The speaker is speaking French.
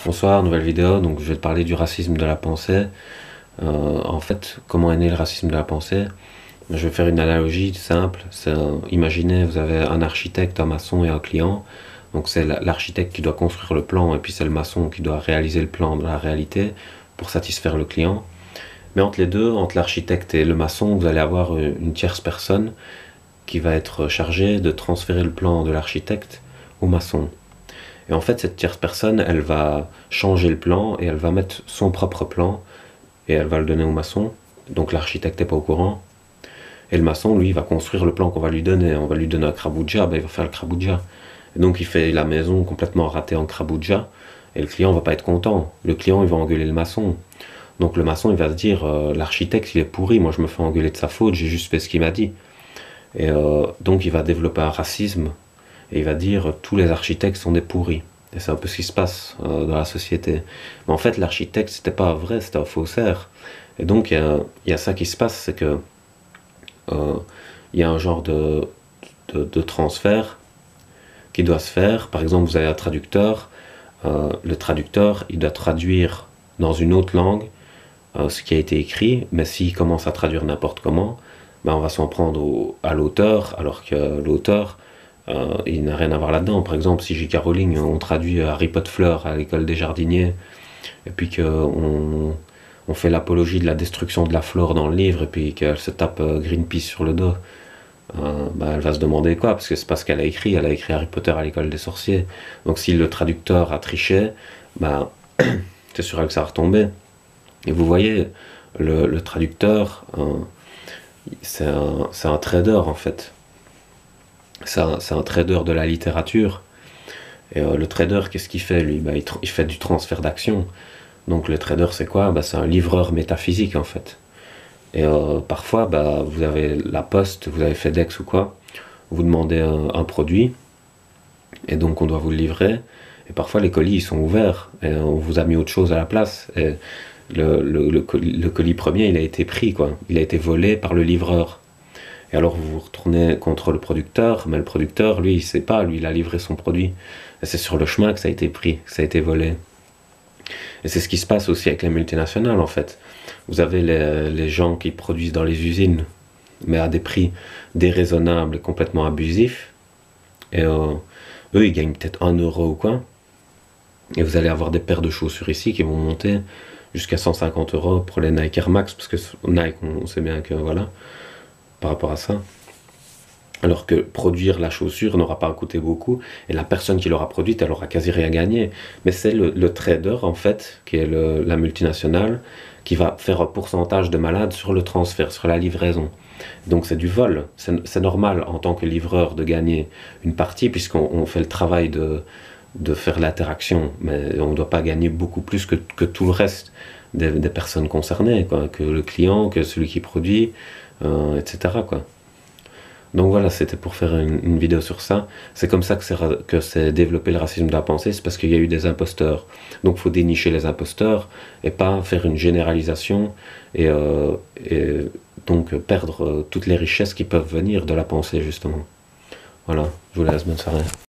Bonsoir, nouvelle vidéo. Donc je vais te parler du racisme de la pensée. En fait, comment est né le racisme de la pensée? Je vais faire une analogie simple. Imaginez, vous avez un architecte, un maçon et un client. Donc c'est l'architecte qui doit construire le plan et puis c'est le maçon qui doit réaliser le plan dans la réalité pour satisfaire le client. Mais entre les deux, entre l'architecte et le maçon, vous allez avoir une tierce personne qui va être chargée de transférer le plan de l'architecte au maçon. Et en fait, cette tierce personne, elle va changer le plan et elle va mettre son propre plan et elle va le donner au maçon. Donc l'architecte n'est pas au courant. Et le maçon, lui, va construire le plan qu'on va lui donner. On va lui donner un krabouja, ben il va faire le krabouja. Et donc il fait la maison complètement ratée en krabouja. Et le client va pas être content. Le client, il va engueuler le maçon. Donc le maçon, il va se dire, l'architecte, il est pourri, moi je me fais engueuler de sa faute, j'ai juste fait ce qu'il m'a dit. Et donc il va développer un racisme. Et il va dire tous les architectes sont des pourris. Et c'est un peu ce qui se passe dans la société. Mais en fait, l'architecte, c'était pas vrai, c'était un faussaire. Et donc, il y a ça qui se passe, c'est que il y a un genre de transfert qui doit se faire. Par exemple, vous avez un traducteur. Le traducteur, il doit traduire dans une autre langue ce qui a été écrit, mais s'il commence à traduire n'importe comment, ben on va s'en prendre à l'auteur, alors que l'auteur, il n'a rien à voir là-dedans. Par exemple, si J.K. Rowling, on traduit Harry Potter Fleur à l'école des jardiniers, et puis on fait l'apologie de la destruction de la flore dans le livre, et puis qu'elle se tape Greenpeace sur le dos, bah, elle va se demander quoi, parce que c'est pas ce qu'elle a écrit Harry Potter à l'école des sorciers. Donc si le traducteur a triché, bah, c'est sûr que ça va retomber. Et vous voyez, le traducteur, c'est un trader en fait. C'est un trader de la littérature. Et le trader, qu'est-ce qu'il fait lui? Bah, il fait du transfert d'action. Donc le trader, c'est quoi? Bah, c'est un livreur métaphysique en fait. Et parfois, bah, vous avez la poste, vous avez FedEx ou quoi, vous demandez un produit, et donc on doit vous le livrer. Et parfois les colis ils sont ouverts, et on vous a mis autre chose à la place. Et le colis premier, il a été pris, quoi. Il a été volé par le livreur. Et alors vous vous retournez contre le producteur, mais le producteur, lui, il sait pas, lui, il a livré son produit. Et c'est sur le chemin que ça a été pris, que ça a été volé. Et c'est ce qui se passe aussi avec les multinationales, en fait. Vous avez les gens qui produisent dans les usines, mais à des prix déraisonnables et complètement abusifs. Et eux, ils gagnent peut-être 1 € ou quoi. Et vous allez avoir des paires de chaussures ici qui vont monter jusqu'à 150 € pour les Nike Air Max, parce que Nike, on sait bien que voilà, par rapport à ça. Alors que produire la chaussure n'aura pas coûté beaucoup, et la personne qui l'aura produite, elle aura quasi rien gagné. Mais c'est le trader, en fait, qui est la multinationale, qui va faire un pourcentage de malade sur le transfert, sur la livraison. Donc c'est du vol. C'est normal, en tant que livreur, de gagner une partie, puisqu'on fait le travail de faire l'interaction, mais on ne doit pas gagner beaucoup plus que tout le reste des personnes concernées, quoi, que le client, que celui qui produit, etc., quoi. Donc voilà, c'était pour faire une vidéo sur ça. C'est comme ça que c'est développé le racisme de la pensée, c'est parce qu'il y a eu des imposteurs. Donc il faut dénicher les imposteurs et pas faire une généralisation et donc perdre toutes les richesses qui peuvent venir de la pensée, justement. Voilà, je vous laisse, bonne soirée.